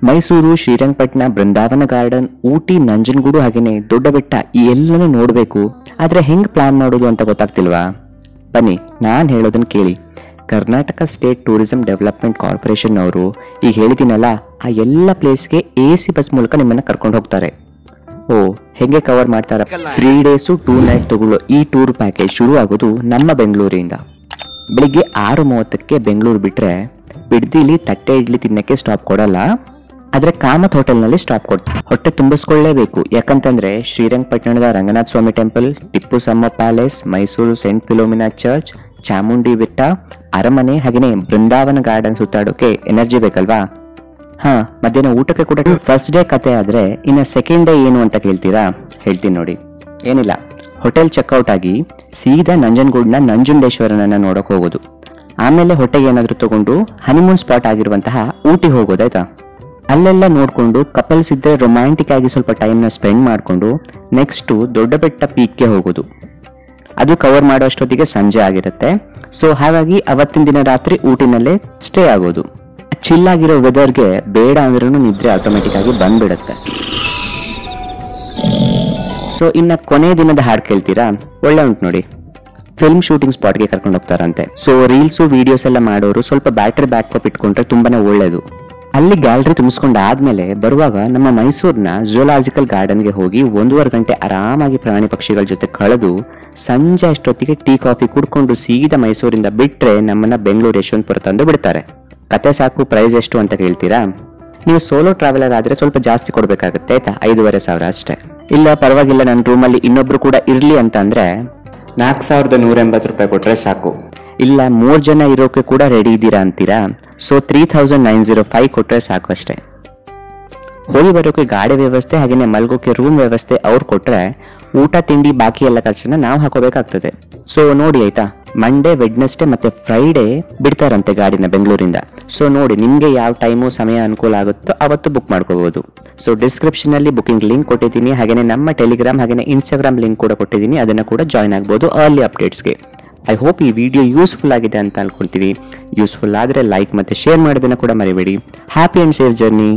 ಮೈಸೂರು, ಶ್ರೀರಂಗಪಟ್ಟಣ, ಬೃಂದಾವನ garden, Ooty, Nanjangud ಹಾಗೇನೆ ದೊಡ್ಡ ಬೆಟ್ಟ ಈ ಎಲ್ಲನೂ ನೋಡಬೇಕು. ಆದರೆ ಹೆಂಗ್ ಪ್ಲಾನ್ ಮಾಡೋದು ಅಂತ ಗೊತ್ತಾಗ್ತಿಲ್ವಾ? ಬನ್ನಿ ನಾನು ಹೇಳೋದನ್ನ ಕೇಳಿ. Karnataka state tourism development corporation ಅವರು ಈಗ ಹೇಳಿದ್ದೀನಲ್ಲ, ಆ ಎಲ್ಲ ಪ್ಲೇಸ್ಗೆ AC ಬಸ್ ಮೂಲಕ ನಿಮ್ಮನ್ನ ಕರ್ಕೊಂಡು ಹೋಗ್ತಾರೆ. ಓ ಹೆಂಗೆ ಕವರ್ ಮಾಡ್ತಾರ? 3 days 2 nights ತಗೊಳ್ಳೋ ಈ ಟೂರ್ ಪ್ಯಾಕೇಜ್ ಶುರು ಆಗೋದು ನಮ್ಮ ಬೆಂಗಳೂರಿಂದ. ಬೆಳಿಗ್ಗೆ 6:30ಕ್ಕೆ ಬೆಂಗಳೂರು ಬಿಟ್ರೆ ಬಿಡ್ದಿಲಿ ತಟ್ಟೆ ಇಡ್ಲಿ ತಿನ್ನಕ್ಕೆ ಸ್ಟಾಪ್ ಕೊಡಲ್ಲ. ಆದ್ರೆ ಕಾಮತ್ ಹೋಟೆಲ್ನಲ್ಲಿ ಸ್ಟಾಪ್ ಕೊಡ್ತಾರೆ. ಹೊಟ್ಟೆ ತುಂಬಿಸ್ಕೊಳ್ಳೇಬೇಕು. ಯಾಕಂತಂದ್ರೆ ಶ್ರೀರಂಗಪಟ್ಟಣದ Ranganatha Swamy temple, Tippu summer palace, Mysuru saint Philomena church, Chamundi ಬೆಟ್ಟ, ಅರಮನೆ ಹಾಗೇನೆ ಬೃಂದಾವನ ಗಾರ್ಡನ್ ಸುತ್ತಾಡೋಕೆ ಎನರ್ಜಿ ಬೇಕಲ್ವಾ? ಮಧ್ಯಾಹ್ನ ಊಟಕ್ಕೆ ಕೂಡ ಫಸ್ಟ್ ಡೇ ಕತೆ ಆದ್ರೆ ಇನ್ನ ಸೆಕೆಂಡ್ ಡೇ ಏನು ಅಂತ ಕೇಳ್ತೀರಾ? ಹೇಳ್ತೀನಿ ನೋಡಿ. ಏನಿಲ್ಲ, ಹೋಟೆಲ್ ಚೆಕ್ಔಟ್ ಆಗಿ ಸೀದಾ ನಂಜನಗೂಡ್ನ ನಂಜುಂಡೇಶ್ವರನನ್ನ ನೋಡಕ್ ಹೋಗೋದು. ಆಮೇಲೆ ಹೊಟ್ಟೆಗೆ ಏನಾದ್ರು ತಗೊಂಡು ಹನಿಮೂನ್ ಸ್ಪಾಟ್ ಆಗಿರುವಂತಹ ಊಟಿ ಹೋಗೋದಾಯ್ತಾ. ಅಲ್ಲೆಲ್ಲ ನೋಡ್ಕೊಂಡು ಕಪಲ್ಸ್ ಇದ್ರೆ ರೊಮ್ಯಾಂಟಿಕ್ ಆಗಿ ಸ್ವಲ್ಪ ಟೈಮ್ನ ಸ್ಪೆಂಡ್ ಮಾಡ್ಕೊಂಡು ನೆಕ್ಸ್ಟ್ ದೊಡ್ಡ ಬೆಟ್ಟ ಪೀಕ್ಗೆ ಹೋಗೋದು. ಅದು ಕವರ್ ಮಾಡೋ ಅಷ್ಟೊತ್ತಿಗೆ ಸಂಜೆ ಆಗಿರುತ್ತೆ. ಸೊ ಹಾಗಾಗಿ ಅವತ್ತಿನ ದಿನ ರಾತ್ರಿ ಊಟಿನಲ್ಲೇ ಸ್ಟೇ ಆಗೋದು. ಚಿಲ್ ಆಗಿರೋ ವೆದರ್ಗೆ ಬೇಡ ಅಂದ್ರೂ ನಿದ್ರೆ ಆಟೋಮೆಟಿಕ್ ಆಗಿ ಬಂದ್ಬಿಡುತ್ತೆ. ಸೊ ಇನ್ನ ಕೊನೆ ದಿನದ ಹಾಡು ಕೇಳ್ತೀರಾ? ಒಳ್ಳೆ ಉಂಟು ನೋಡಿ. ಫಿಲ್ಮ್ ಶೂಟಿಂಗ್ ಸ್ಪಾಟ್ಗೆ ಕರ್ಕೊಂಡು ಹೋಗ್ತಾರಂತೆ. ಸೊ ರೀಲ್ಸು ವಿಡಿಯೋಸ್ ಎಲ್ಲ ಮಾಡೋರು ಸ್ವಲ್ಪ ಬ್ಯಾಟ್ರಿ ಬ್ಯಾಕಪ್ ಇಟ್ಕೊಂಡ್ರೆ ತುಂಬಾನೇ ಒಳ್ಳೇದು. ಅಲ್ಲಿ ಗ್ಯಾಲರಿ ತುಂಬಿಸ್ಕೊಂಡಾದ್ಮೇಲೆ ಬರುವಾಗ ನಮ್ಮ ಮೈಸೂರಿನ ಝೂಲಾಜಿಕಲ್ ಗಾರ್ಡನ್ಗೆ ಹೋಗಿ 1.5 ಗಂಟೆ ಆರಾಮಾಗಿ ಪ್ರಾಣಿ ಪಕ್ಷಿಗಳ ಜೊತೆ ಕಳೆದು ಸಂಜೆ ಅಷ್ಟೊತ್ತಿಗೆ ಟೀ ಕಾಫಿ ಕುಡ್ಕೊಂಡು ಸೀದಾ ಮೈಸೂರಿಂದ ಬಿಟ್ರೆ ನಮ್ಮನ್ನ ಬೆಂಗಳೂರು ಯಶವಂತಪುರ ತಂದು ಬಿಡ್ತಾರೆ. ಕತೆ ಸಾಕು. ಪ್ರೈಸ್ ಎಷ್ಟು ಅಂತ ಕೇಳ್ತೀರಾ? ನೀವು ಸೋಲೋ ಟ್ರಾವೆಲರ್ ಆದ್ರೆ ಸ್ವಲ್ಪ ಜಾಸ್ತಿ ಕೊಡ್ಬೇಕಾಗುತ್ತೆ ಆಯ್ತಾ, 5,500 ಅಷ್ಟೇ. ಇಲ್ಲ ಪರವಾಗಿಲ್ಲ, ನನ್ನ ರೂಮಲ್ಲಿ ಇನ್ನೊಬ್ರು ಕೂಡ ಇರ್ಲಿ ಅಂತ ಅಂದ್ರೆ 4,180 ರೂಪಾಯಿ ಕೊಟ್ರೆ ಸಾಕು. ಇಲ್ಲ 3 ಜನ ಇರೋಕೆ ಕೂಡ ರೆಡಿ ಇದ್ದೀರಾ ಅಂತೀರಾ? ಸೊ 3,905 ಕೊಟ್ರೆ ಸಾಕು ಅಷ್ಟೇ. ಹೋಗಿ ಬರೋಕೆ ಗಾಡಿ ವ್ಯವಸ್ಥೆ ಹಾಗೇನೆ ಮಲ್ಗೋಕೆ ರೂಮ್ ವ್ಯವಸ್ಥೆ ಅವ್ರು ಕೊಟ್ರೆ ಊಟ ತಿಂಡಿ ಬಾಕಿ ಎಲ್ಲ ಖರ್ಚನ್ನ ನಾವು ಹಾಕೋಬೇಕಾಗ್ತದೆ. ಸೊ ನೋಡಿ ಆಯ್ತಾ, ಮಂಡೇ, ವೆಡ್ನೆಸ್ಡೇ ಮತ್ತೆ ಫ್ರೈಡೇ ಬಿಡ್ತಾರಂತೆ ಗಾಡಿನ ಬೆಂಗಳೂರಿಂದ. ಸೊ ನೋಡಿ ನಿಮ್ಗೆ ಯಾವ ಟೈಮು ಸಮಯ ಅನುಕೂಲ ಆಗುತ್ತೋ ಅವತ್ತು ಬುಕ್ ಮಾಡ್ಕೋಬಹುದು. ಸೊ ಡಿಸ್ಕ್ರಿಪ್ಷನ್ ಅಲ್ಲಿ ಬುಕಿಂಗ್ ಲಿಂಕ್ ಕೊಟ್ಟಿದ್ದೀನಿ, ಹಾಗೇನೆ ನಮ್ಮ ಟೆಲಿಗ್ರಾಮ್ ಹಾಗೇನೆ ಇನ್ಸ್ಟಾಗ್ರಾಮ್ ಲಿಂಕ್ ಕೂಡ ಕೊಟ್ಟಿದ್ದೀನಿ. ಅದನ್ನ ಕೂಡ ಜಾಯ್ನ್ ಆಗ್ಬೋದು ಅರ್ಲಿ ಅಪ್ಡೇಟ್ಸ್ಗೆ. ಐ ಹೋಪ್ ಈ ವಿಡಿಯೋ ಯೂಸ್ಫುಲ್ ಆಗಿದೆ ಅಂತ ಅನ್ಕೊಳ್ತೀವಿ. ಯೂಸ್ಫುಲ್ ಆದ್ರೆ ಲೈಕ್ ಮತ್ತೆ ಶೇರ್ ಮಾಡೋದನ್ನ ಕೂಡ ಮರಿಬೇಡಿ. Happy and safe journey.